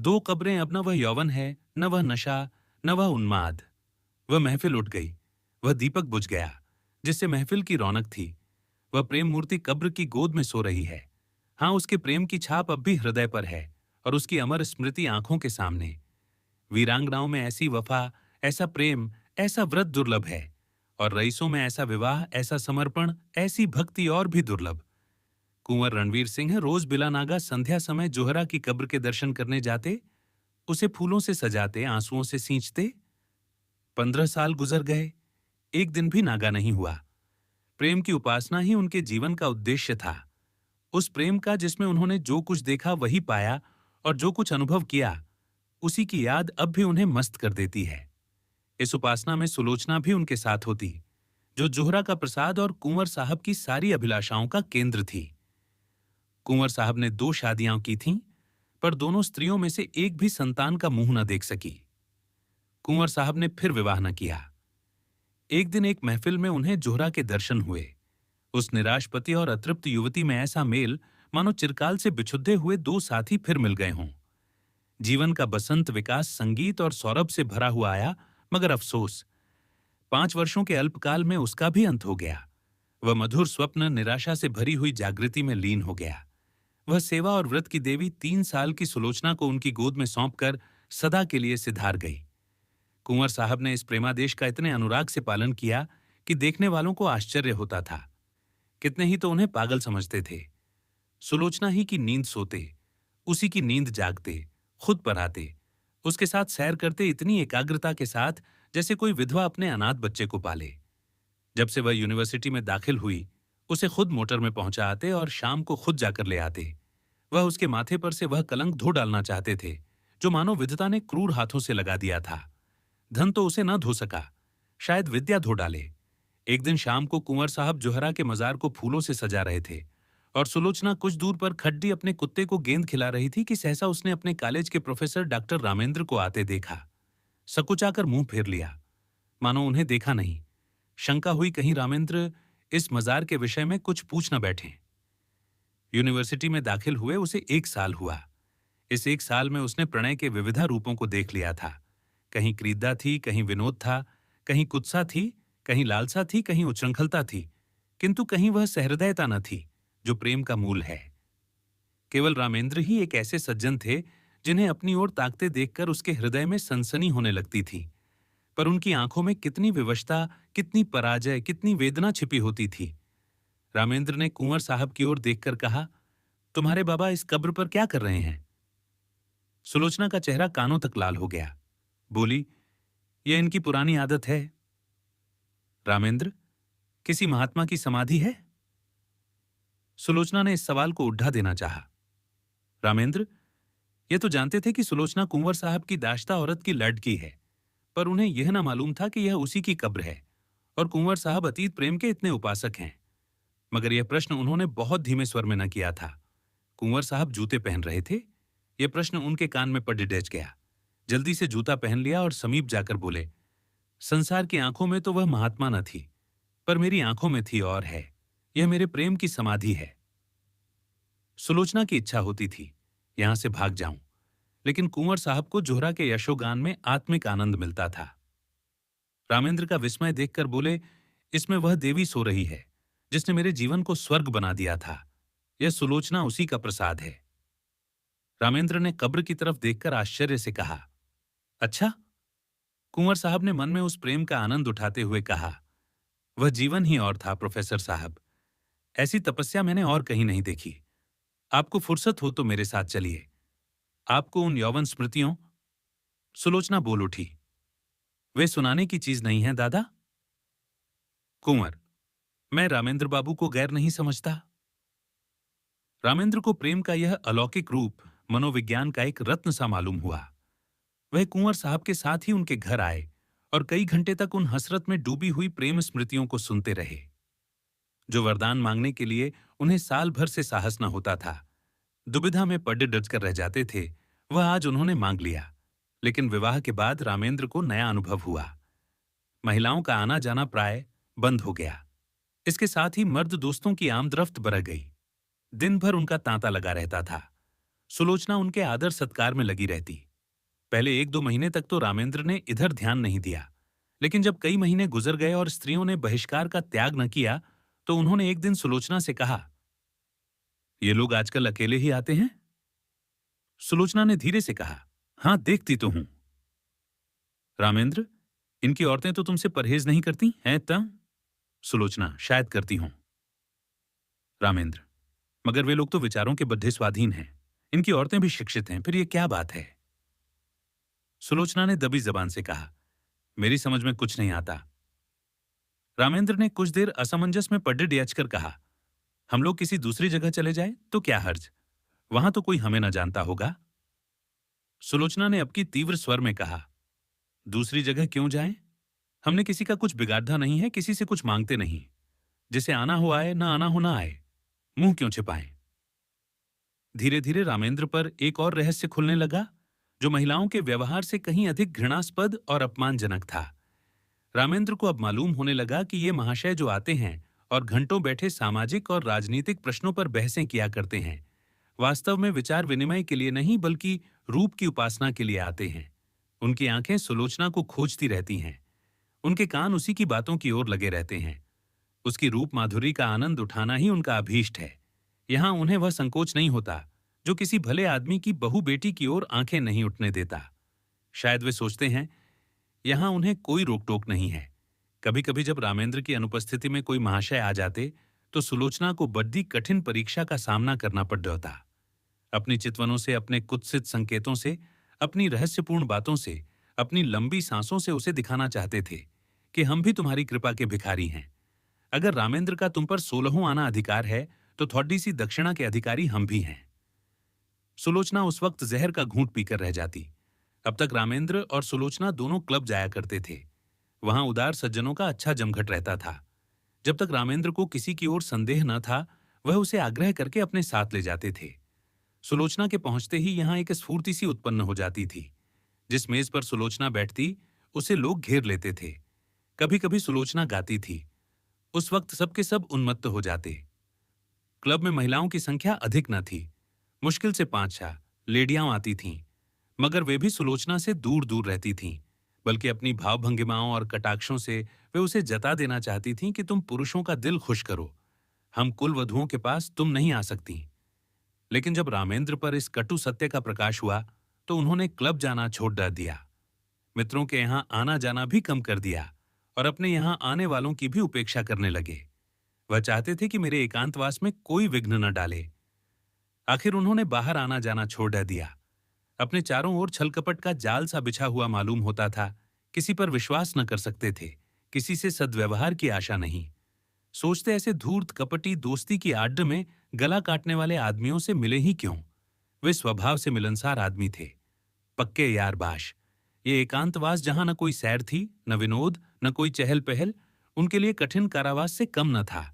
दो कब्रें, अब न वह यौवन है, न वह नशा, न वह उन्माद। वह महफिल उठ गई, वह दीपक बुझ गया जिससे महफिल की रौनक थी। वह प्रेम मूर्ति कब्र की गोद में सो रही है। हाँ, उसके प्रेम की छाप अब भी हृदय पर है और उसकी अमर स्मृति आंखों के सामने। वीरांगनाओं में ऐसी वफा, ऐसा प्रेम, ऐसा व्रत दुर्लभ है, और रईसों में ऐसा विवाह, ऐसा समर्पण, ऐसी भक्ति और भी दुर्लभ। कुंवर रणवीर सिंह रोज बिलानागा संध्या समय जोहरा की कब्र के दर्शन करने जाते, उसे फूलों से सजाते, आंसुओं से सींचते। 15 साल गुजर गए, एक दिन भी नागा नहीं हुआ। प्रेम की उपासना ही उनके जीवन का उद्देश्य था। उस प्रेम का जिसमें उन्होंने जो कुछ देखा वही पाया, और जो कुछ अनुभव किया उसी की याद अब भी उन्हें मस्त कर देती है। इस उपासना में सुलोचना भी उनके साथ होती, जो जोहरा का प्रसाद और कुंवर साहब की सारी अभिलाषाओं का केंद्र थी। कुंवर साहब ने 2 शादियां की थीं, पर दोनों स्त्रियों में से एक भी संतान का मुंह न देख सकी। कुंवर साहब ने फिर विवाह न किया। एक दिन एक महफिल में उन्हें जोहरा के दर्शन हुए। उस निराश पति और अतृप्त युवती में ऐसा मेल, मानो चिरकाल से बिछुद्धे हुए 2 साथी फिर मिल गए हों। जीवन का बसंत विकास संगीत और सौरभ से भरा हुआ आया, मगर अफसोस, 5 वर्षों के अल्पकाल में उसका भी अंत हो गया। वह मधुर स्वप्न निराशा से भरी हुई जागृति में लीन हो गया। वह सेवा और व्रत की देवी 3 साल की सुलोचना को उनकी गोद में सौंपकर सदा के लिए सिधार गई। कुंवर साहब ने इस प्रेमादेश का इतने अनुराग से पालन किया कि देखने वालों को आश्चर्य होता था। कितने ही तो उन्हें पागल समझते थे। सुलोचना ही की नींद सोते, उसी की नींद जागते, खुद पढ़ाते, उसके साथ सैर करते इतनी एकाग्रता के साथ जैसे कोई विधवा अपने अनाथ बच्चे को पाले। जब से वह यूनिवर्सिटी में दाखिल हुई, उसे खुद मोटर में पहुंचा आते और शाम को खुद जाकर ले आते। वह उसके माथे पर से वह कलंक धो डालना चाहते थे जो मानो विधाता ने क्रूर हाथों से लगा दिया था। धन तो उसे न धो सका, शायद विद्या धो डाले। एक दिन शाम को कुंवर साहब जोहरा के मजार को फूलों से सजा रहे थे और सुलोचना कुछ दूर पर खड्डी अपने कुत्ते को गेंद खिला रही थी कि सहसा उसने अपने कॉलेज के प्रोफेसर डॉक्टर रामेंद्र को आते देखा। सकुचाकर मुंह फेर लिया, मानो उन्हें देखा नहीं। शंका हुई कहीं रामेंद्र इस मजार के विषय में कुछ पूछ न बैठे। यूनिवर्सिटी में दाखिल हुए उसे 1 साल हुआ। इस 1 साल में उसने प्रणय के विविधा रूपों को देख लिया था। कहीं क्रीदा थी, कहीं विनोद था, कहीं कुत्सा थी, कहीं लालसा थी, कहीं उच्छृंखलता थी, किंतु कहीं वह सहृदयता न थी जो प्रेम का मूल है। केवल रामेंद्र ही एक ऐसे सज्जन थे जिन्हें अपनी ओर ताकते देखकर उसके हृदय में सनसनी होने लगती थी, पर उनकी आंखों में कितनी विवशता, कितनी पराजय, कितनी वेदना छिपी होती थी। रामेंद्र ने कुंवर साहब की ओर देखकर कहा, तुम्हारे बाबा इस कब्र पर क्या कर रहे हैं? सुलोचना का चेहरा कानों तक लाल हो गया। बोली, यह इनकी पुरानी आदत है। रामेंद्र, किसी महात्मा की समाधि है? सुलोचना ने इस सवाल को उड्ढा देना चाहा। रामेंद्र, ये तो जानते थे कि सुलोचना कुंवर साहब की दाश्ता औरत की लड़की है, पर उन्हें यह ना मालूम था कि यह उसी की कब्र है और कुंवर साहब अतीत प्रेम के इतने उपासक हैं। मगर यह प्रश्न उन्होंने बहुत धीमे स्वर में न किया था। कुंवर साहब जूते पहन रहे थे। यह प्रश्न उनके कान में पड़ डच गया। जल्दी से जूता पहन लिया और समीप जाकर बोले, संसार की आंखों में तो वह महात्मा न थी, पर मेरी आंखों में थी और है। यह मेरे प्रेम की समाधि है। सुलोचना की इच्छा होती थी यहां से भाग जाऊं, लेकिन कुंवर साहब को जोहरा के यशोगान में आत्मिक आनंद मिलता था। रामेंद्र का विस्मय देखकर बोले, इसमें वह देवी सो रही है जिसने मेरे जीवन को स्वर्ग बना दिया था। यह सुलोचना उसी का प्रसाद है। रामेंद्र ने कब्र की तरफ देखकर आश्चर्य से कहा, अच्छा? कुंवर साहब ने मन में उस प्रेम का आनंद उठाते हुए कहा, वह जीवन ही और था प्रोफेसर साहब। ऐसी तपस्या मैंने और कहीं नहीं देखी। आपको फुर्सत हो तो मेरे साथ चलिए। आपको उन यौवन स्मृतियों। सुलोचना बोल उठी, वे सुनाने की चीज नहीं है दादा। कुंवर, मैं रामेंद्र बाबू को गैर नहीं समझता। रामेंद्र को प्रेम का यह अलौकिक रूप मनोविज्ञान का एक रत्न सा मालूम हुआ। वह कुंवर साहब के साथ ही उनके घर आए और कई घंटे तक उन हसरत में डूबी हुई प्रेम स्मृतियों को सुनते रहे। जो वरदान मांगने के लिए उन्हें साल भर से साहस न होता था, दुविधा में पड़ डच कर रह जाते थे, वह आज उन्होंने मांग लिया। लेकिन विवाह के बाद रामेंद्र को नया अनुभव हुआ। महिलाओं का आना जाना प्राय बंद हो गया। इसके साथ ही मर्द दोस्तों की आमदरफ्त बढ़ गई। दिन भर उनका तांता लगा रहता था। सुलोचना उनके आदर सत्कार में लगी रहती। पहले 1-2 महीने तक तो रामेंद्र ने इधर ध्यान नहीं दिया, लेकिन जब कई महीने गुजर गए और स्त्रियों ने बहिष्कार का त्याग न किया, तो उन्होंने एक दिन सुलोचना से कहा, ये लोग आजकल अकेले ही आते हैं? सुलोचना ने धीरे से कहा, हां, देखती तो हूं। रामेंद्र, इनकी औरतें तो तुमसे परहेज नहीं करती हैं तब? सुलोचना, शायद करती हूं। रामेंद्र, मगर वे लोग तो विचारों के बड्ढे स्वाधीन हैं। इनकी औरतें भी शिक्षित हैं, फिर ये क्या बात है? सुलोचना ने दबी जबान से कहा, मेरी समझ में कुछ नहीं आता। रामेंद्र ने कुछ देर असमंजस में पड्डे डियचकर कहा, हम लोग किसी दूसरी जगह चले जाए तो क्या हर्ज? वहां तो कोई हमें न जानता होगा। सुलोचना ने अब की तीव्र स्वर में कहा, दूसरी जगह क्यों जाएं? हमने किसी का कुछ बिगाड़ा नहीं है, किसी से कुछ मांगते नहीं। जिसे आना हो आए, ना आना हो ना आए। मुंह क्यों छिपाएं? धीरे धीरे रामेंद्र पर एक और रहस्य खुलने लगा, जो महिलाओं के व्यवहार से कहीं अधिक घृणास्पद और अपमानजनक था। रामेंद्र को अब मालूम होने लगा कि ये महाशय जो आते हैं और घंटों बैठे सामाजिक और राजनीतिक प्रश्नों पर बहसें किया करते हैं, वास्तव में विचार विनिमय के लिए नहीं बल्कि रूप की उपासना के लिए आते हैं। उनकी आंखें सुलोचना को खोजती रहती हैं, उनके कान उसी की बातों की ओर लगे रहते हैं। उसकी रूप माधुरी का आनंद उठाना ही उनका अभीष्ट है। यहां उन्हें वह संकोच नहीं होता जो किसी भले आदमी की बहू बेटी की ओर आंखें नहीं उठने देता। शायद वे सोचते हैं यहां उन्हें कोई रोक टोक नहीं है। कभी कभी जब रामेंद्र की अनुपस्थिति में कोई महाशय आ जाते तो सुलोचना को बड़ी कठिन परीक्षा का सामना करना पड़ जाता। अपनी चितवनों से, अपने कुत्सित संकेतों से, अपनी रहस्यपूर्ण बातों से, अपनी लंबी सांसों से उसे दिखाना चाहते थे कि हम भी तुम्हारी कृपा के भिखारी हैं। अगर रामेंद्र का तुम पर 16वां आना अधिकार है तो थोड़ी सी दक्षिणा के अधिकारी हम भी हैं। सुलोचना उस वक्त जहर का घूंट पीकर रह जाती। अब तक रामेंद्र और सुलोचना दोनों क्लब जाया करते थे। वहां उदार सज्जनों का अच्छा जमघट रहता था। जब तक रामेंद्र को किसी की ओर संदेह न था, वह उसे आग्रह करके अपने साथ ले जाते थे। सुलोचना के पहुंचते ही यहां एक स्फूर्ति सी उत्पन्न हो जाती थी। जिस मेज पर सुलोचना बैठती उसे लोग घेर लेते थे। कभी कभी सुलोचना गाती थी। उस वक्त सबके सब उन्मत्त हो जाते। क्लब में महिलाओं की संख्या अधिक न थी, मुश्किल से 5-6 लेडियां आती थीं, मगर वे भी सुलोचना से दूर दूर रहती थीं, बल्कि अपनी भावभंगिमाओं और कटाक्षों से वे उसे जता देना चाहती थीं कि तुम पुरुषों का दिल खुश करो, हम कुल वधुओं के पास तुम नहीं आ सकती। लेकिन जब रामेंद्र पर इस कटु सत्य का प्रकाश हुआ तो उन्होंने क्लब जाना छोड़ डाल दिया, मित्रों के यहां आना जाना भी कम कर दिया और अपने यहां आने वालों की भी उपेक्षा करने लगे। वह चाहते थे कि मेरे एकांतवास में कोई विघ्न न डाले। आखिर उन्होंने बाहर आना जाना छोड़ दिया। अपने चारों ओर छलकपट का जाल सा बिछा हुआ मालूम होता था। किसी पर विश्वास न कर सकते थे, किसी से सद्व्यवहार की आशा नहीं। सोचते ऐसे धूर्त कपटी दोस्ती की आड़ में गला काटने वाले आदमियों से मिले ही क्यों? वे स्वभाव से मिलनसार आदमी थे, पक्के यार बाश। ये एकांतवास जहां न कोई सैर थी, न विनोद, न कोई चहल पहल, उनके लिए कठिन कारावास से कम न था।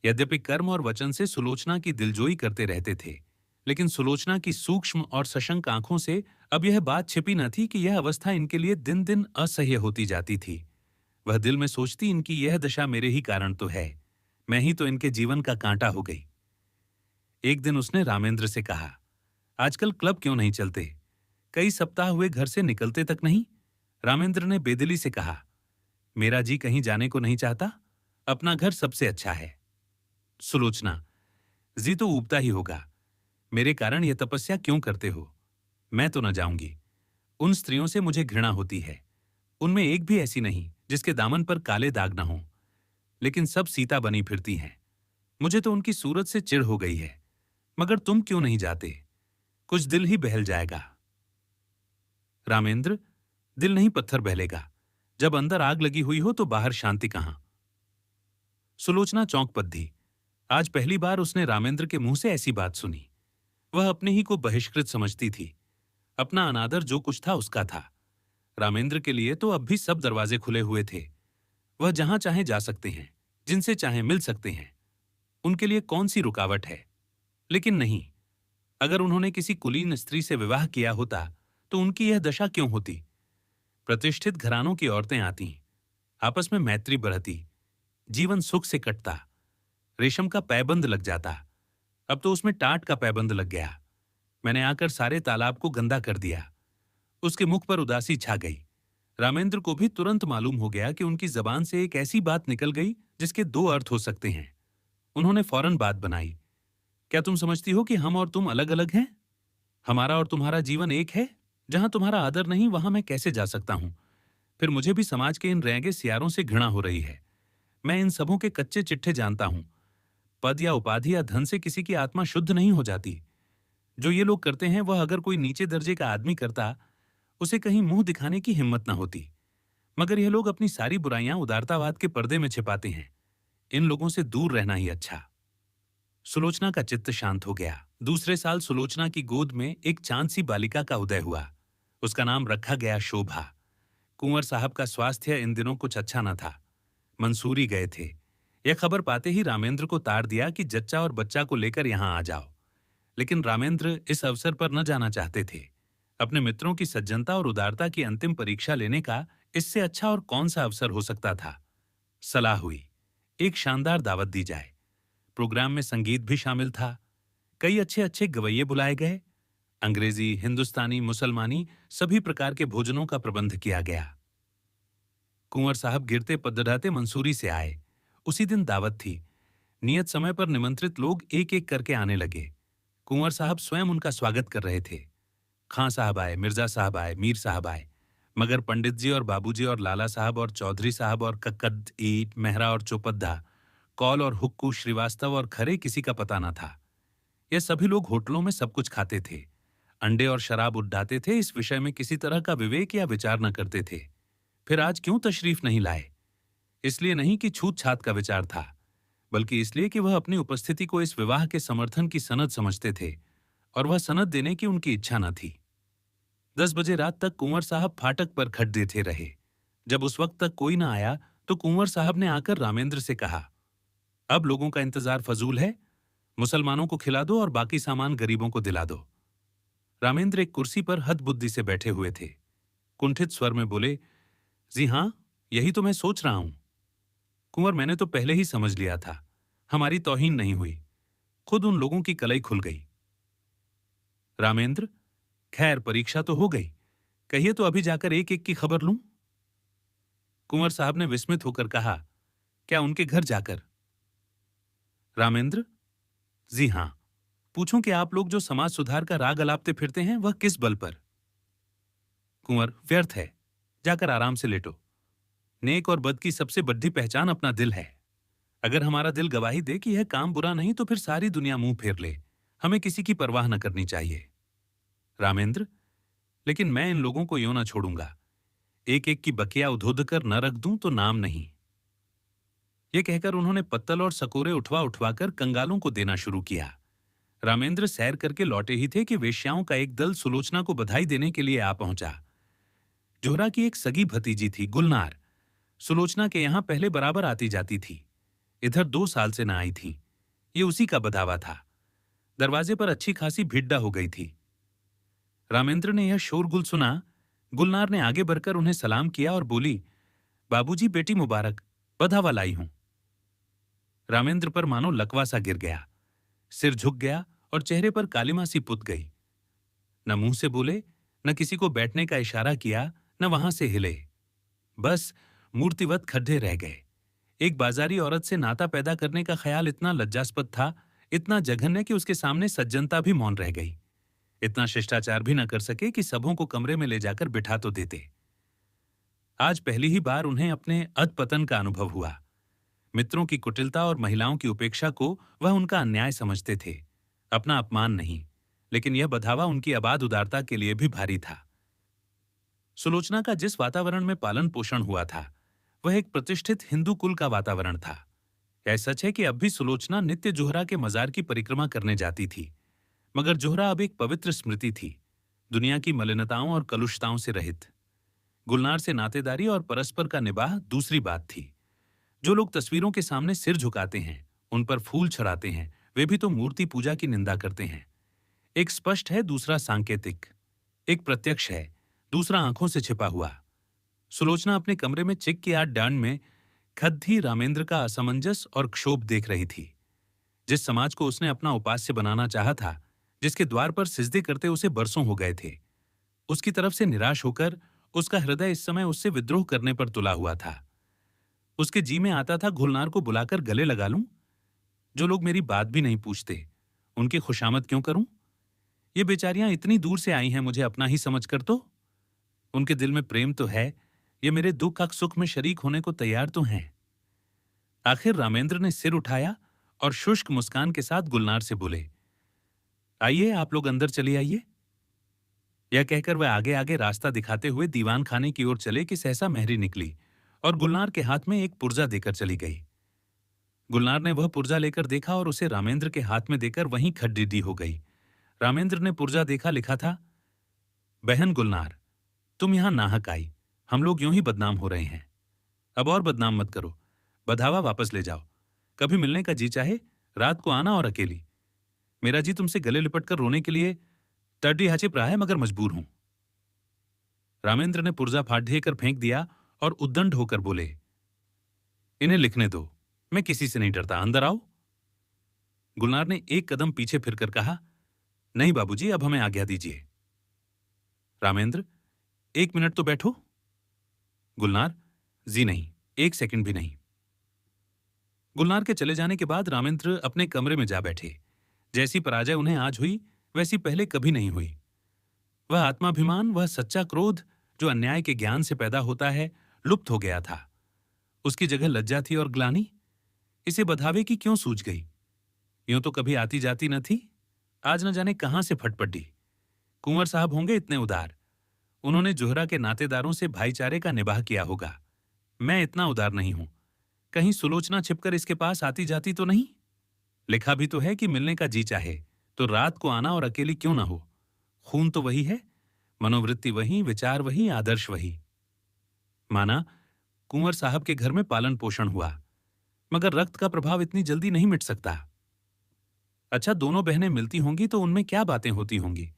यद्यपि कर्म और वचन से सुलोचना की दिलजोई करते रहते थे, लेकिन सुलोचना की सूक्ष्म और सशंक आंखों से अब यह बात छिपी न थी कि यह अवस्था इनके लिए दिन दिन असह्य होती जाती थी। वह दिल में सोचती, इनकी यह दशा मेरे ही कारण तो है, मैं ही तो इनके जीवन का कांटा हो गई। एक दिन उसने रामेंद्र से कहा, आजकल क्लब क्यों नहीं चलते? कई सप्ताह हुए घर से निकलते तक नहीं। रामेंद्र ने बेदिली से कहा, मेरा जी कहीं जाने को नहीं चाहता, अपना घर सबसे अच्छा है। सुलोचना, जी तो ऊबता ही होगा, मेरे कारण यह तपस्या क्यों करते हो? मैं तो न जाऊंगी। उन स्त्रियों से मुझे घृणा होती है, उनमें एक भी ऐसी नहीं जिसके दामन पर काले दाग न हो, लेकिन सब सीता बनी फिरती हैं। मुझे तो उनकी सूरत से चिढ़ हो गई है। मगर तुम क्यों नहीं जाते? कुछ दिल ही बहल जाएगा। रामेंद्र, दिल नहीं पत्थर बहलेगा। जब अंदर आग लगी हुई हो तो बाहर शांति कहां? सुलोचना चौंक पद्धी। आज पहली बार उसने रामेंद्र के मुंह से ऐसी बात सुनी। वह अपने ही को बहिष्कृत समझती थी। अपना अनादर जो कुछ था उसका था। रामेंद्र के लिए तो अब भी सब दरवाजे खुले हुए थे। वह जहां चाहे जा सकते हैं, जिनसे चाहे मिल सकते हैं। उनके लिए कौन सी रुकावट है? लेकिन नहीं, अगर उन्होंने किसी कुलीन स्त्री से विवाह किया होता तो उनकी यह दशा क्यों होती? प्रतिष्ठित घरानों की औरतें आती, आपस में मैत्री बढ़ती, जीवन सुख से कटता, रेशम का पैबंद लग जाता। अब तो उसमें टाट का पैबंद लग गया। मैंने आकर सारे तालाब को गंदा कर दिया। उसके मुख पर उदासी छा गई। रामेंद्र को भी तुरंत मालूम हो गया कि उनकी जबान से एक ऐसी बात निकल गई जिसके दो अर्थ हो सकते हैं। उन्होंने फौरन बात बनाई। क्या तुम समझती हो कि हम और तुम अलग अलग हैं? हमारा और तुम्हारा जीवन एक है। जहां तुम्हारा आदर नहीं वहां मैं कैसे जा सकता हूं? फिर मुझे भी समाज के इन रैगे सियारों से घृणा हो रही है। मैं इन सबों के कच्चे चिट्ठे जानता हूं। पद या उपाधि या धन से किसी की आत्मा शुद्ध नहीं हो जाती। जो ये लोग करते हैं वह अगर कोई नीचे दर्जे का आदमी करता, उसे कहीं मुंह दिखाने की हिम्मत न होती। मगर ये लोग अपनी सारी बुराइयां उदारतावाद के पर्दे में छिपाते हैं। इन लोगों से दूर रहना ही अच्छा। सुलोचना का चित्त शांत हो गया। दूसरे साल सुलोचना की गोद में एक चांद सी बालिका का उदय हुआ। उसका नाम रखा गया शोभा। कुंवर साहब का स्वास्थ्य इन दिनों कुछ अच्छा न था। मंसूरी गए थे। यह खबर पाते ही रामेंद्र को तार दिया कि जच्चा और बच्चा को लेकर यहां आ जाओ। लेकिन रामेंद्र इस अवसर पर न जाना चाहते थे। अपने मित्रों की सज्जनता और उदारता की अंतिम परीक्षा लेने का इससे अच्छा और कौन सा अवसर हो सकता था। सलाह हुई, एक शानदार दावत दी जाए। प्रोग्राम में संगीत भी शामिल था। कई अच्छे अच्छे गवैये बुलाए गए। अंग्रेजी, हिंदुस्तानी, मुसलमानी सभी प्रकार के भोजनों का प्रबंध किया गया। कुंवर साहब गिरते पदराते मंसूरी से आए। उसी दिन दावत थी। नियत समय पर निमंत्रित लोग एक एक करके आने लगे। कुंवर साहब स्वयं उनका स्वागत कर रहे थे। खां साहब आए, मिर्जा साहब आए, मीर साहब आए, मगर पंडित जी और बाबूजी और लाला साहब और चौधरी साहब और कक्कद, ईट, मेहरा और चौपद्दा, कौल और हुक्कू, श्रीवास्तव और खरे किसी का पता न था। ये सभी लोग होटलों में सब कुछ खाते थे, अंडे और शराब उड्डाते थे। इस विषय में किसी तरह का विवेक या विचार न करते थे। फिर आज क्यों तशरीफ नहीं लाए? इसलिए नहीं कि छूत छात का विचार था, बल्कि इसलिए कि वह अपनी उपस्थिति को इस विवाह के समर्थन की सनद समझते थे और वह सनद देने की उनकी इच्छा न थी। 10 बजे रात तक कुंवर साहब फाटक पर खट देते रहे। जब उस वक्त तक कोई न आया तो कुंवर साहब ने आकर रामेंद्र से कहा, अब लोगों का इंतजार फजूल है। मुसलमानों को खिला दो और बाकी सामान गरीबों को दिला दो। रामेंद्र एक कुर्सी पर हदबुद्धि से बैठे हुए थे। कुंठित स्वर में बोले, जी हां, यही तो मैं सोच रहा हूं। कुंवर, मैंने तो पहले ही समझ लिया था। हमारी तौहीन नहीं हुई। खुद उन लोगों की कलई खुल गई। रामेंद्र, खैर परीक्षा तो हो गई। कहिए तो अभी जाकर एक एक की खबर लूं। कुंवर साहब ने विस्मित होकर कहा, क्या उनके घर जाकर? रामेंद्र, जी हां। पूछूं कि आप लोग जो समाज सुधार का राग अलापते फिरते हैं वह किस बल पर? कुंवर, व्यर्थ है। जाकर आराम से लेटो। नेक और बद की सबसे बड़ी पहचान अपना दिल है। अगर हमारा दिल गवाही दे कि यह काम बुरा नहीं तो फिर सारी दुनिया मुंह फेर ले। हमें किसी की परवाह न करनी चाहिए। रामेंद्र, लेकिन मैं इन लोगों को यूं न छोड़ूंगा। एक एक की बकिया उधोध कर न रख दूं तो नाम नहीं। ये कहकर उन्होंने पत्तल और सकोरे उठवा उठवाकर कंगालों को देना शुरू किया। रामेंद्र सैर करके लौटे ही थे कि वेश्याओं का एक दल सुलोचना को बधाई देने के लिए आ पहुंचा। जोहरा की एक सगी भतीजी थी, गुलनार। सुलोचना के यहां पहले बराबर आती जाती थी। इधर 2 साल से न आई थी। ये उसी का बधावा था। दरवाजे पर अच्छी खासी भिड्डा हो गई थी। रामेंद्र ने यह शोरगुल सुना। गुलनार ने आगे बढ़कर उन्हें सलाम किया और बोली, बाबूजी, बेटी मुबारक, बधावा लाई हूं। रामेंद्र पर मानो लकवा सा गिर गया। सिर झुक गया और चेहरे पर कालिमा सी पुत गई। न मुंह से बोले, न किसी को बैठने का इशारा किया, न वहां से हिले। बस मूर्तिवत खड्डे रह गए। एक बाजारी औरत से नाता पैदा करने का ख्याल इतना लज्जास्पद था, इतना जघन्य कि उसके सामने सज्जनता भी मौन रह गई। इतना शिष्टाचार भी न कर सके कि सबों को कमरे में ले जाकर बिठा तो देते। आज पहली ही बार उन्हें अपने अधपतन का अनुभव हुआ। मित्रों की कुटिलता और महिलाओं की उपेक्षा को वह उनका अन्याय समझते थे, अपना अपमान नहीं। लेकिन यह बधावा उनकी अबाध उदारता के लिए भी भारी था। सुलोचना का जिस वातावरण में पालन पोषण हुआ था वह एक प्रतिष्ठित हिंदू कुल का वातावरण था। यह सच है कि अब भी सुलोचना नित्य जोहरा के मजार की परिक्रमा करने जाती थी, मगर जोहरा अब एक पवित्र स्मृति थी, दुनिया की मलिनताओं और कलुषताओं से रहित। गुलनार से नातेदारी और परस्पर का निबाह दूसरी बात थी। जो लोग तस्वीरों के सामने सिर झुकाते हैं, उन पर फूल चढ़ाते हैं, वे भी तो मूर्ति पूजा की निंदा करते हैं। एक स्पष्ट है, दूसरा सांकेतिक। एक प्रत्यक्ष है, दूसरा आंखों से छिपा हुआ। सुलोचना अपने कमरे में चिक की 8 डांड में खद्दी रामेंद्र का असमंजस और क्षोभ देख रही थी। जिस समाज को उसने अपना उपास्य बनाना चाहा था, जिसके द्वार पर सिजदे करते उसे बरसों हो गए थे। उसकी तरफ से निराश होकर उसका हृदय इस समय उससे विद्रोह करने पर तुला हुआ था। उसके जी में आता था गुलनार को बुलाकर गले लगा लूं। जो लोग मेरी बात भी नहीं पूछते, उनकी खुशामद क्यों करूं? ये बेचारियां इतनी दूर से आई हैं मुझे अपना ही समझकर तो। उनके दिल में प्रेम तो है, ये मेरे दुख का सुख में शरीक होने को तैयार तो हैं। आखिर रामेंद्र ने सिर उठाया और शुष्क मुस्कान के साथ गुलनार से बोले, आइए आप लोग अंदर चले आइए। यह कहकर वह आगे आगे रास्ता दिखाते हुए दीवान खाने की ओर चले कि सहसा महरी निकली और गुलनार के हाथ में एक पुर्जा देकर चली गई। गुलनार ने वह पुर्जा लेकर देखा और उसे रामेंद्र के हाथ में देकर वहीं खड्डीडी हो गई। रामेंद्र ने पुर्जा देखा, लिखा था, बहन गुलनार, तुम यहां नाहक आई, हम लोग यूं ही बदनाम हो रहे हैं। अब और बदनाम मत करो, बधावा वापस ले जाओ। कभी मिलने का जी चाहे रात को आना और अकेली। मेरा जी तुमसे गले लिपट कर रोने के लिए तड़ी हाचिप रहा है, मगर मजबूर हूं। रामेंद्र ने पुर्जा फाड़ ढेकर फेंक दिया और उद्दंड होकर बोले, इन्हें लिखने दो, मैं किसी से नहीं डरता, अंदर आओ। गुलनार ने एक कदम पीछे फिरकर कहा, नहीं बाबूजी, अब हमें आज्ञा दीजिए। रामेंद्र, एक मिनट तो बैठो। गुलनार, जी नहीं, एक सेकंड भी नहीं। गुलनार के चले जाने के बाद रामेंद्र अपने कमरे में जा बैठे। जैसी पराजय उन्हें आज हुई, वैसी पहले कभी नहीं हुई। वह आत्माभिमान, वह सच्चा क्रोध जो अन्याय के ज्ञान से पैदा होता है, लुप्त हो गया था। उसकी जगह लज्जा थी और ग्लानि। इसे बधावे की क्यों सूझ गई? यूं तो कभी आती जाती न थी, आज न जाने कहां से फटपटी। कुंवर साहब होंगे इतने उदार, उन्होंने जोहरा के नातेदारों से भाईचारे का निबाह किया होगा। मैं इतना उदार नहीं हूं, कहीं सुलोचना छिपकर इसके पास आती जाती तो नहीं? लिखा भी तो है कि मिलने का जी चाहे तो रात को आना और अकेली क्यों ना हो। खून तो वही है, मनोवृत्ति वही, विचार वही, आदर्श वही। माना कुंवर साहब के घर में पालन पोषण हुआ, मगर रक्त का प्रभाव इतनी जल्दी नहीं मिट सकता। अच्छा, दोनों बहनें मिलती होंगी तो उनमें क्या बातें होती होंगी?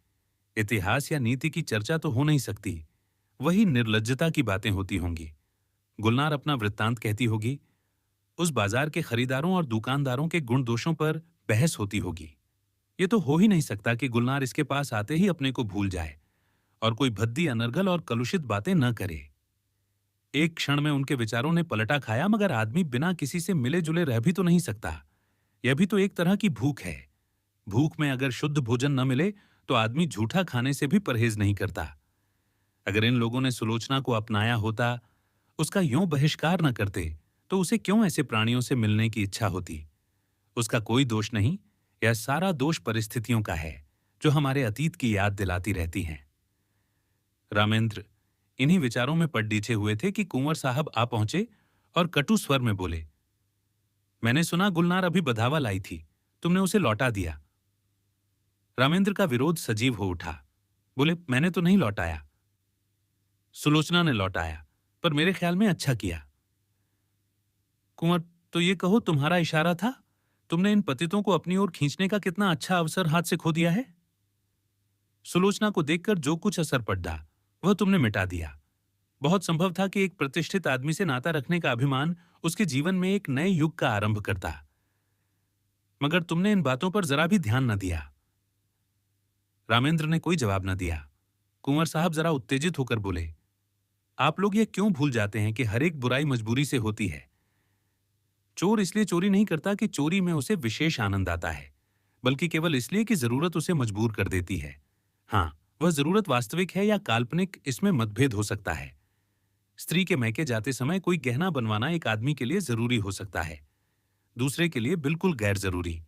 इतिहास या नीति की चर्चा तो हो नहीं सकती, वही निर्लज्जता की बातें होती होंगी। गुलनार अपना वृत्तांत कहती होगी, उस बाजार के खरीदारों और दुकानदारों के गुण दोषों पर बहस होती होगी। ये तो हो ही नहीं सकता कि गुलनार इसके पास आते ही अपने को भूल जाए और कोई भद्दी, अनर्गल और कलुषित बातें न करे। एक क्षण में उनके विचारों ने पलटा खाया, मगर आदमी बिना किसी से मिले जुले रह भी तो नहीं सकता। यह भी तो एक तरह की भूख है। भूख में अगर शुद्ध भोजन न मिले तो आदमी झूठा खाने से भी परहेज नहीं करता। अगर इन लोगों ने सुलोचना को अपनाया होता, उसका यूं बहिष्कार न करते, तो उसे क्यों ऐसे प्राणियों से मिलने की इच्छा होती? उसका कोई दोष नहीं, यह सारा दोष परिस्थितियों का है जो हमारे अतीत की याद दिलाती रहती हैं। रामेंद्र इन्हीं विचारों में पड़डीछे हुए थे कि कुंवर साहब आ पहुंचे और कटु स्वर में बोले, मैंने सुना गुलनार अभी बधावा लाई थी, तुमने उसे लौटा दिया। रामेंद्र का विरोध सजीव हो उठा। बोले, मैंने तो नहीं लौटाया, सुलोचना ने लौटाया, पर मेरे ख्याल में अच्छा किया। कुंवर, तो ये कहो, तुम्हारा इशारा था? तुमने इन पतितों को अपनी ओर खींचने का कितना अच्छा अवसर हाथ से खो दिया है। सुलोचना को देखकर जो कुछ असर पड़ा वह तुमने मिटा दिया। बहुत संभव था कि एक प्रतिष्ठित आदमी से नाता रखने का अभिमान उसके जीवन में एक नए युग का आरंभ करता, मगर तुमने इन बातों पर जरा भी ध्यान न दिया। रामेंद्र ने कोई जवाब न दिया। कुंवर साहब जरा उत्तेजित होकर बोले, आप लोग ये क्यों भूल जाते हैं कि हर एक बुराई मजबूरी से होती है। चोर इसलिए चोरी नहीं करता कि चोरी में उसे विशेष आनंद आता है, बल्कि केवल इसलिए कि जरूरत उसे मजबूर कर देती है। हाँ, वह जरूरत वास्तविक है या काल्पनिक, इसमें मतभेद हो सकता है। स्त्री के मैके जाते समय कोई गहना बनवाना एक आदमी के लिए जरूरी हो सकता है, दूसरे के लिए बिल्कुल गैर जरूरी।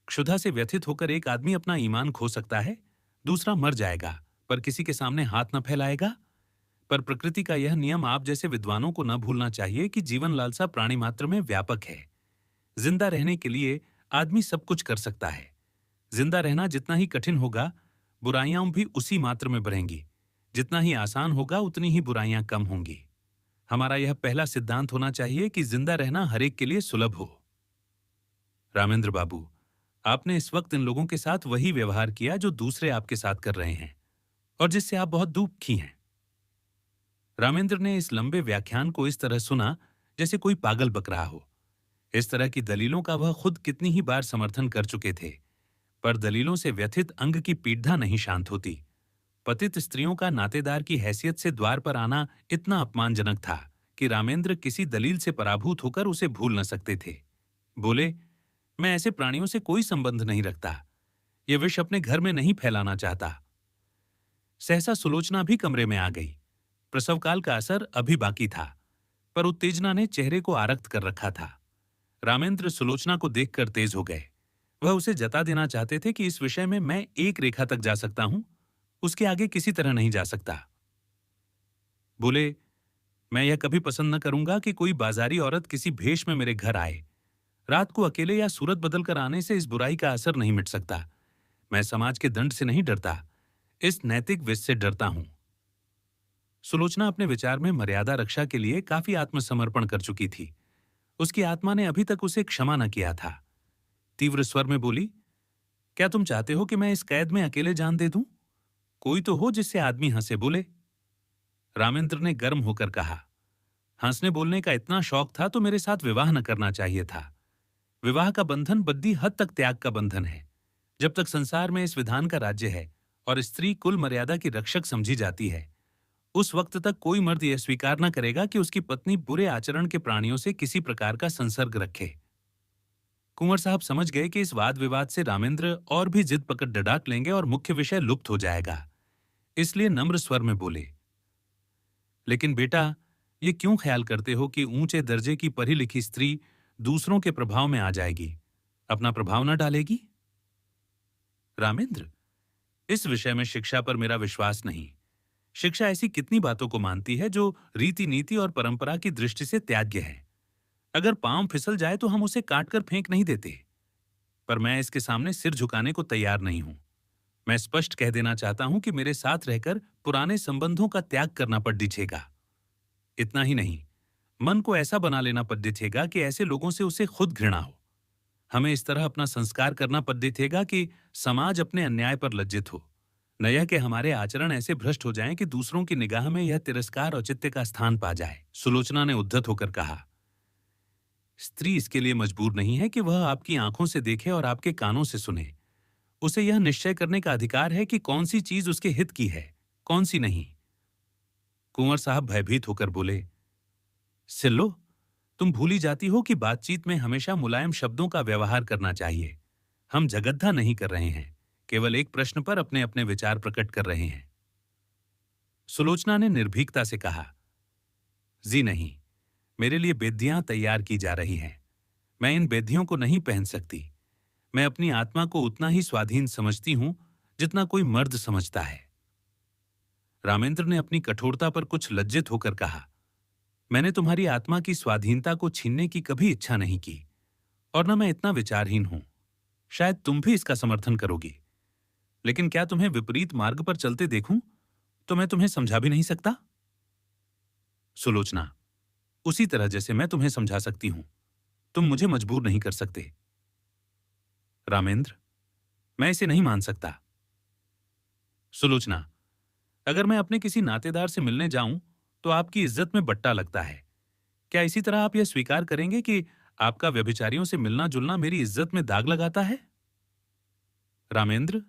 क्षुधा से व्यथित होकर एक आदमी अपना ईमान खो सकता है, दूसरा मर जाएगा पर किसी के सामने हाथ न फैलाएगा। पर प्रकृति का यह नियम आप जैसे विद्वानों को न भूलना चाहिए कि जीवन लालसा प्राणी मात्र में व्यापक है। जिंदा रहने के लिए आदमी सब कुछ कर सकता है। जिंदा रहना जितना ही कठिन होगा, बुराइयां भी उसी मात्र में बढ़ेंगी। जितना ही आसान होगा, उतनी ही बुराइयां कम होंगी। हमारा यह पहला सिद्धांत होना चाहिए कि जिंदा रहना हर एक के लिए सुलभ हो। रामेंद्र बाबू, आपने इस वक्त इन लोगों के साथ वही व्यवहार किया जो दूसरे आपके साथ कर रहे हैं और जिससे आप बहुत दुखी हैं। रामेंद्र ने इस लंबे व्याख्यान को इस तरह सुना जैसे कोई पागल बक रहा हो। इस तरह की दलीलों का वह खुद कितनी ही बार समर्थन कर चुके थे, पर दलीलों से व्यथित अंग की पीड़ा नहीं शांत होती। पतित स्त्रियों का नातेदार की हैसियत से द्वार पर आना इतना अपमानजनक था कि रामेंद्र किसी दलील से पराभूत होकर उसे भूल न सकते थे। बोले, मैं ऐसे प्राणियों से कोई संबंध नहीं रखता, ये विष अपने घर में नहीं फैलाना चाहता। सहसा सुलोचना भी कमरे में आ गई। प्रसवकाल का असर अभी बाकी था, पर उत्तेजना ने चेहरे को आरक्त कर रखा था। रामेंद्र सुलोचना को देखकर तेज हो गए। वह उसे जता देना चाहते थे कि इस विषय में मैं एक रेखा तक जा सकता हूं, उसके आगे किसी तरह नहीं जा सकता। बोले, मैं यह कभी पसंद न करूंगा कि कोई बाजारी औरत किसी भेष में मेरे घर आए। रात को अकेले या सूरत बदलकर आने से इस बुराई का असर नहीं मिट सकता। मैं समाज के दंड से नहीं डरता, इस नैतिक विष से डरता हूं। सुलोचना अपने विचार में मर्यादा रक्षा के लिए काफी आत्मसमर्पण कर चुकी थी। उसकी आत्मा ने अभी तक उसे क्षमा न किया था। तीव्र स्वर में बोली, क्या तुम चाहते हो कि मैं इस कैद में अकेले जान दे दूं? कोई तो हो जिससे आदमी हंसे। बोले। रामेंद्र ने गर्म होकर कहा, हंसने बोलने का इतना शौक था तो मेरे साथ विवाह न करना चाहिए था। विवाह का बंधन बद्दी हद तक त्याग का बंधन है। जब तक संसार में इस विधान का राज्य है और स्त्री कुल मर्यादा की रक्षक समझी जाती है, उस वक्त तक कोई मर्द यह स्वीकार न करेगा कि उसकी पत्नी बुरे आचरण के प्राणियों से किसी प्रकार का संसर्ग रखे। कुंवर साहब समझ गए कि इस वाद विवाद से रामेंद्र और भी जिद पकड़ डडाक लेंगे और मुख्य विषय लुप्त हो जाएगा। इसलिए नम्र स्वर में बोले, लेकिन बेटा, ये क्यों ख्याल करते हो कि ऊंचे दर्जे की पढ़ी लिखी स्त्री दूसरों के प्रभाव में आ जाएगी, अपना प्रभाव न डालेगी? रामेंद्र, इस विषय में शिक्षा पर मेरा विश्वास नहीं। शिक्षा ऐसी कितनी बातों को मानती है जो रीति नीति और परंपरा की दृष्टि से त्याज्य है। अगर पांव फिसल जाए तो हम उसे काटकर फेंक नहीं देते। पर मैं इसके सामने सिर झुकाने को तैयार नहीं हूं। मैं स्पष्ट कह देना चाहता हूं कि मेरे साथ रहकर पुराने संबंधों का त्याग करना पड़ दिखेगा। इतना ही नहीं, मन को ऐसा बना लेना पड़ दिखेगा कि ऐसे लोगों से उसे खुद घृणा हो। हमें इस तरह अपना संस्कार करना पड़ दिखेगा कि समाज अपने अन्याय पर लज्जित हो, न यह कि हमारे आचरण ऐसे भ्रष्ट हो जाएं कि दूसरों की निगाह में यह तिरस्कार औचित्य का स्थान पा जाए। सुलोचना ने उद्धत होकर कहा, स्त्री इसके लिए मजबूर नहीं है कि वह आपकी आंखों से देखे और आपके कानों से सुने। उसे यह निश्चय करने का अधिकार है कि कौन सी चीज उसके हित की है, कौन सी नहीं। कुंवर साहब भयभीत होकर बोले, सिल्लो, तुम भूली जाती हो कि बातचीत में हमेशा मुलायम शब्दों का व्यवहार करना चाहिए। हम जगद्धा नहीं कर रहे हैं, केवल एक प्रश्न पर अपने अपने विचार प्रकट कर रहे हैं। सुलोचना ने निर्भीकता से कहा, जी नहीं, मेरे लिए बेदियां तैयार की जा रही हैं। मैं इन बेदियों को नहीं पहन सकती। मैं अपनी आत्मा को उतना ही स्वाधीन समझती हूं जितना कोई मर्द समझता है। रामेंद्र ने अपनी कठोरता पर कुछ लज्जित होकर कहा, मैंने तुम्हारी आत्मा की स्वाधीनता को छीनने की कभी इच्छा नहीं की, और न मैं इतना विचारहीन हूं। शायद तुम भी इसका समर्थन करोगी, लेकिन क्या तुम्हें विपरीत मार्ग पर चलते देखूं तो मैं तुम्हें समझा भी नहीं सकता? सुलोचना, उसी तरह जैसे मैं तुम्हें समझा सकती हूं, तुम मुझे मजबूर नहीं कर सकते। रामेंद्र, मैं इसे नहीं मान सकता। सुलोचना, अगर मैं अपने किसी नातेदार से मिलने जाऊं तो आपकी इज्जत में बट्टा लगता है। क्या इसी तरह आप यह स्वीकार करेंगे कि आपका व्यभिचारियों से मिलना जुलना मेरी इज्जत में दाग लगाता है? रामेंद्र,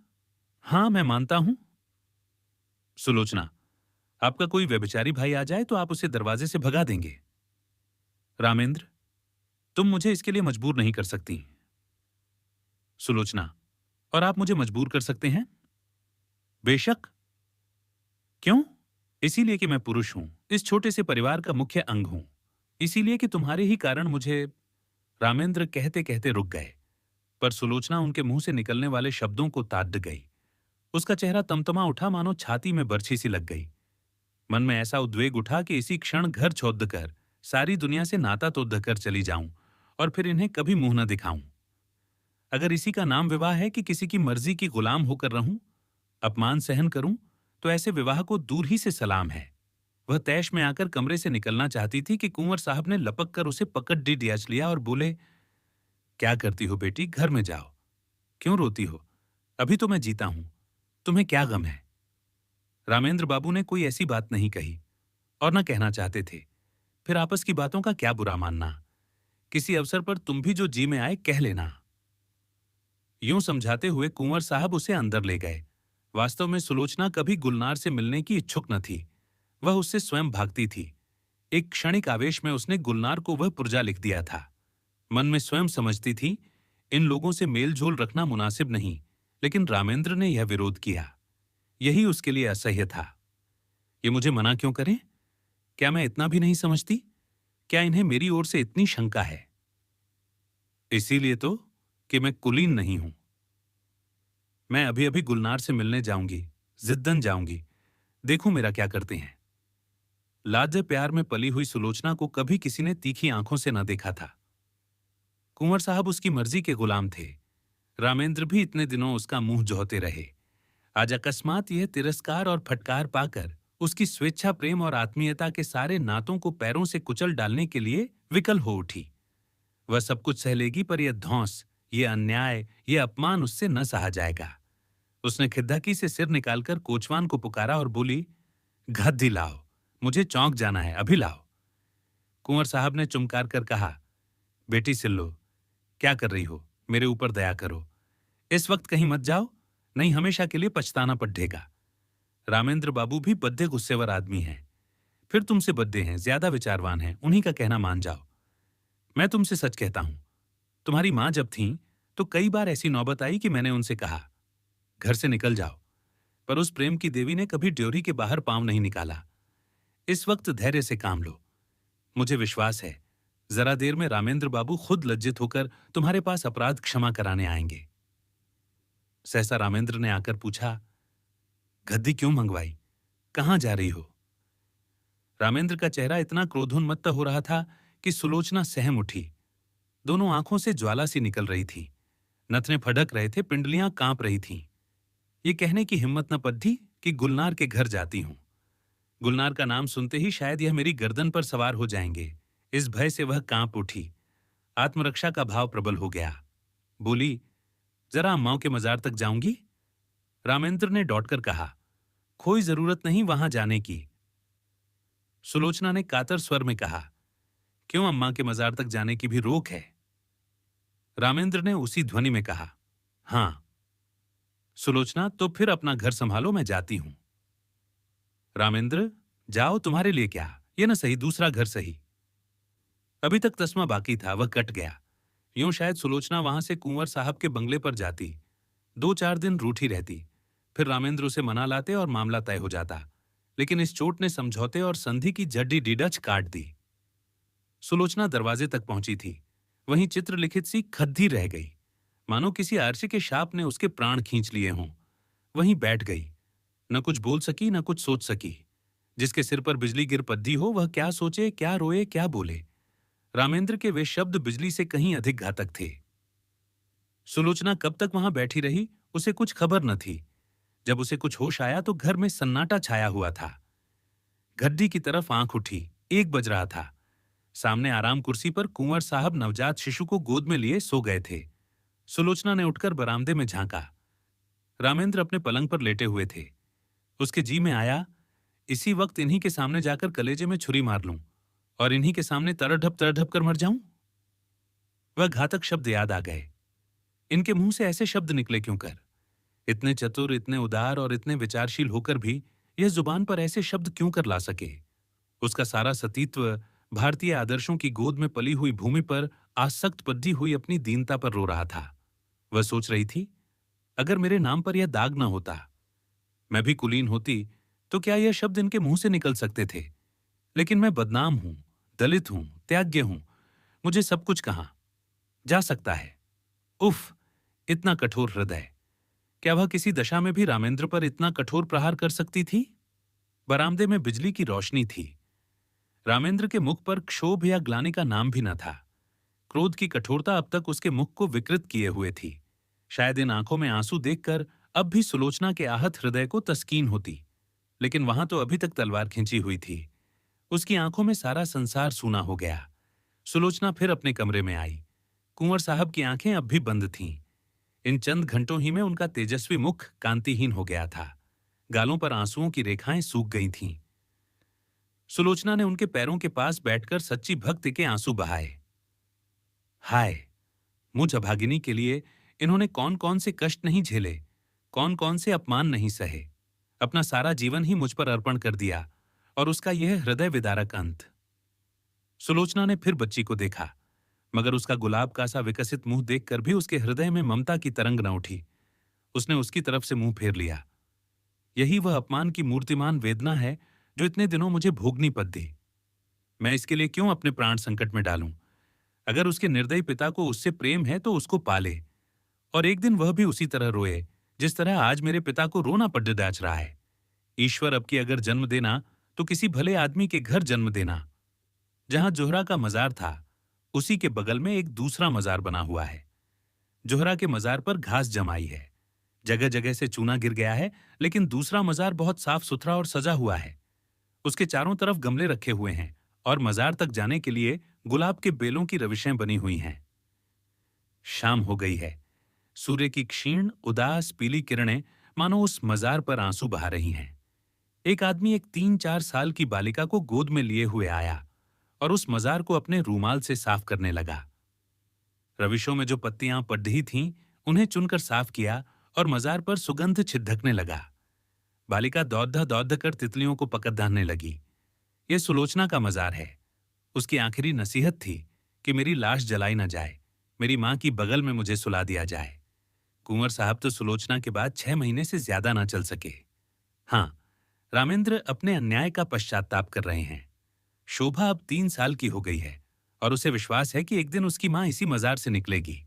हां, मैं मानता हूं। सुलोचना, आपका कोई व्यभिचारी भाई आ जाए तो आप उसे दरवाजे से भगा देंगे। रामेंद्र, तुम मुझे इसके लिए मजबूर नहीं कर सकती। सुलोचना, और आप मुझे मजबूर कर सकते हैं? बेशक। क्यों? इसीलिए कि मैं पुरुष हूं, इस छोटे से परिवार का मुख्य अंग हूं। इसीलिए कि तुम्हारे ही कारण मुझे। रामेंद्र कहते कहते रुक गए, पर सुलोचना उनके मुंह से निकलने वाले शब्दों को ताड़ गई। उसका चेहरा तमतमा उठा, मानो छाती में बरछी सी लग गई। मन में ऐसा उद्वेग उठा कि इसी क्षण घर छोड़ कर सारी दुनिया से नाता तोड़ कर चली जाऊं और फिर इन्हें कभी मुंह न दिखाऊं। अगर इसी का नाम विवाह है कि किसी की मर्जी की गुलाम होकर रहूं, अपमान सहन करूं, तो ऐसे विवाह को दूर ही से सलाम है। वह तैश में आकर कमरे से निकलना चाहती थी कि कुंवर साहब ने लपक कर उसे पकड़ डियाच लिया और बोले, क्या करती हो बेटी, घर में जाओ। क्यों रोती हो? अभी तो मैं जीता हूं, तुम्हें क्या गम है? रामेंद्र बाबू ने कोई ऐसी बात नहीं कही और न कहना चाहते थे। फिर आपस की बातों का क्या बुरा मानना। किसी अवसर पर तुम भी जो जी में आए कह लेना। यूं समझाते हुए कुंवर साहब उसे अंदर ले गए। वास्तव में सुलोचना कभी गुलनार से मिलने की इच्छुक न थी। वह उससे स्वयं भागती थी। एक क्षणिक आवेश में उसने गुलनार को वह पुर्जा लिख दिया था। मन में स्वयं समझती थी, इन लोगों से मेलझोल रखना मुनासिब नहीं, लेकिन रामेंद्र ने यह विरोध किया। यही उसके लिए असह्य था। ये मुझे मना क्यों करें? क्या मैं इतना भी नहीं समझती? क्या इन्हें मेरी ओर से इतनी शंका है? इसीलिए तो कि मैं कुलीन नहीं हूं। मैं अभी अभी गुलनार से मिलने जाऊंगी, जिद्दन जाऊंगी। देखूं मेरा क्या करते हैं। लाज प्यार में पली हुई सुलोचना को कभी किसी ने तीखी आंखों से न देखा था। कुंवर साहब उसकी मर्जी के गुलाम थे। रामेंद्र भी इतने दिनों उसका मुंह जोहते रहे। आज अकस्मात यह तिरस्कार और फटकार पाकर उसकी स्वेच्छा, प्रेम और आत्मीयता के सारे नातों को पैरों से कुचल डालने के लिए विकल हो उठी। वह सब कुछ सह लेगी, पर यह धौंस, यह अन्याय, यह अपमान उससे न सहा जाएगा। उसने खिद्धाकी से सिर निकालकर कोचवान को पुकारा और बोली, गद्दी लाओ, मुझे चौंक जाना है, अभी लाओ। कुंवर साहब ने चुमकार कर कहा, बेटी सिल्लो, क्या कर रही हो? मेरे ऊपर दया करो। इस वक्त कहीं मत जाओ, नहीं हमेशा के लिए पछताना पड़ेगा। रामेंद्र बाबू भी बद्दे गुस्सेवर आदमी हैं। फिर तुमसे बद्दे हैं, ज्यादा विचारवान हैं, उन्हीं का कहना मान जाओ। मैं तुमसे सच कहता हूं, तुम्हारी मां जब थीं तो कई बार ऐसी नौबत आई कि मैंने उनसे कहा, घर से निकल जाओ, पर उस प्रेम की देवी ने कभी ड्योरी के बाहर पांव नहीं निकाला। इस वक्त धैर्य से काम लो। मुझे विश्वास है, जरा देर में रामेंद्र बाबू खुद लज्जित होकर तुम्हारे पास अपराध क्षमा कराने आएंगे। सहसा रामेंद्र ने आकर पूछा, गद्दी क्यों मंगवाई? कहां जा रही हो? रामेंद्र का चेहरा इतना क्रोधोन्मत्त हो रहा था कि सुलोचना सहम उठी। दोनों आंखों से ज्वाला सी निकल रही थी। नथने फड़क रहे थे, पिंडलियां कांप रही थीं। ये कहने की हिम्मत न पड़ती कि गुलनार के घर जाती हूं। गुलनार का नाम सुनते ही शायद यह मेरी गर्दन पर सवार हो जाएंगे। इस भय से वह कांप उठी। आत्मरक्षा का भाव प्रबल हो गया। बोली, जरा अम्माओं के मजार तक जाऊंगी। रामेंद्र ने डॉटकर कहा, कोई जरूरत नहीं वहां जाने की। सुलोचना ने कातर स्वर में कहा, क्यों, अम्मा के मजार तक जाने की भी रोक है? रामेंद्र ने उसी ध्वनि में कहा, हां। सुलोचना, तो फिर अपना घर संभालो, मैं जाती हूं। रामेंद्र, जाओ, तुम्हारे लिए क्या, ये न सही, दूसरा घर सही। अभी तक तस्मा बाकी था, वह कट गया। यूं शायद सुलोचना वहां से कुंवर साहब के बंगले पर जाती, 2-4 दिन रूठी रहती, फिर रामेंद्र उसे मना लाते और मामला तय हो जाता। लेकिन इस चोट ने समझौते और संधि की जड्डी डीडच काट दी। सुलोचना दरवाजे तक पहुंची थी, वहीं चित्रलिखित सी खद्दी रह गई, मानो किसी आरसी के शाप ने उसके प्राण खींच लिए हों। वहीं बैठ गई, न कुछ बोल सकी, न कुछ सोच सकी। जिसके सिर पर बिजली गिर पद्दी हो, वह क्या सोचे, क्या रोए, क्या बोले? रामेंद्र के वे शब्द बिजली से कहीं अधिक घातक थे। सुलोचना कब तक वहां बैठी रही, उसे कुछ खबर न थी। जब उसे कुछ होश आया तो घर में सन्नाटा छाया हुआ था। गड्डी की तरफ आंख उठी, 1 बज रहा था। सामने आराम कुर्सी पर कुंवर साहब नवजात शिशु को गोद में लिए सो गए थे। सुलोचना ने उठकर बरामदे में झांका। रामेंद्र अपने पलंग पर लेटे हुए थे। उसके जी में आया, इसी वक्त इन्हीं के सामने जाकर कलेजे में छुरी मार लूं और इन्हीं के सामने तरढ़प कर मर जाऊं। वह घातक शब्द याद आ गए। इनके मुंह से ऐसे शब्द निकले क्यों कर? इतने चतुर, इतने उदार और इतने विचारशील होकर भी यह जुबान पर ऐसे शब्द क्यों कर ला सके? उसका सारा सतीत्व भारतीय आदर्शों की गोद में पली हुई भूमि पर आसक्त बद्धी हुई अपनी दीनता पर रो रहा था। वह सोच रही थी, अगर मेरे नाम पर यह दाग न होता, मैं भी कुलीन होती, तो क्या यह शब्द इनके मुंह से निकल सकते थे? लेकिन मैं बदनाम हूं, दलित हूं, त्याग्य हूं। मुझे सब कुछ कहां जा सकता है? उफ, इतना कठोर हृदय! क्या वह किसी दशा में भी रामेंद्र पर इतना कठोर प्रहार कर सकती थी? बरामदे में बिजली की रोशनी थी। रामेंद्र के मुख पर क्षोभ या ग्लानि का नाम भी न था। क्रोध की कठोरता अब तक उसके मुख को विकृत किए हुए थी। शायद इन आंखों में आंसू देखकर अब भी सुलोचना के आहत हृदय को तस्कीन होती, लेकिन वहां तो अभी तक तलवार खींची हुई थी। उसकी आंखों में सारा संसार सूना हो गया। सुलोचना फिर अपने कमरे में आई। कुंवर साहब की आंखें अब भी बंद थीं। इन चंद घंटों ही में उनका तेजस्वी मुख कांतिहीन हो गया था। गालों पर आंसुओं की रेखाएं सूख गई थीं। सुलोचना ने उनके पैरों के पास बैठकर सच्ची भक्ति के आंसू बहाए। हाय, मुझ अभागिनी के लिए इन्होंने कौन कौन से कष्ट नहीं झेले, कौन कौन से अपमान नहीं सहे, अपना सारा जीवन ही मुझ पर अर्पण कर दिया, और उसका यह हृदय विदारक अंत। सुलोचना ने फिर बच्ची को देखा, मगर उसका गुलाब का सा विकसित मुंह देखकर भी उसके हृदय में ममता की तरंग न उठी। उसने उसकी तरफ से मुंह फेर लिया। यही वह अपमान की मूर्तिमान वेदना है जो इतने दिनों मुझे भोगनी पड़ी। मैं इसके लिए क्यों अपने प्राण संकट में डालूं? अगर उसके निर्दयी पिता को उससे प्रेम है तो उसको पाले, और एक दिन वह भी उसी तरह रोए जिस तरह आज मेरे पिता को रोना पड़ जाच रहा है। ईश्वर, अब की अगर जन्म देना तो किसी भले आदमी के घर जन्म देना। जहां जोहरा का मजार था, उसी के बगल में एक दूसरा मजार बना हुआ है। जोहरा के मजार पर घास जमाई है, जगह जगह से चूना गिर गया है, लेकिन दूसरा मजार बहुत साफ सुथरा और सजा हुआ है। उसके चारों तरफ गमले रखे हुए हैं और मजार तक जाने के लिए गुलाब के बेलों की रविशें बनी हुई हैं। शाम हो गई है। सूर्य की क्षीण उदास पीली किरणें मानो उस मजार पर आंसू बहा रही हैं। एक आदमी एक 3-4 साल की बालिका को गोद में लिए हुए आया और उस मजार को अपने रूमाल से साफ करने लगा। रविशों में जो पत्तियां पड्ढी थीं, उन्हें चुनकर साफ किया और मजार पर सुगंध छिदकने लगा। बालिका दौड़ कर तितलियों को पकड़ने लगी। यह सुलोचना का मजार है। उसकी आखिरी नसीहत थी कि मेरी लाश जलाई न जाए, मेरी मां की बगल में मुझे सुला दिया जाए। कुंवर साहब तो सुलोचना के बाद 6 महीने से ज्यादा ना चल सके। हाँ, रामेंद्र अपने अन्याय का पश्चाताप कर रहे हैं। शोभा अब 3 साल की हो गई है और उसे विश्वास है कि एक दिन उसकी मां इसी मजार से निकलेगी।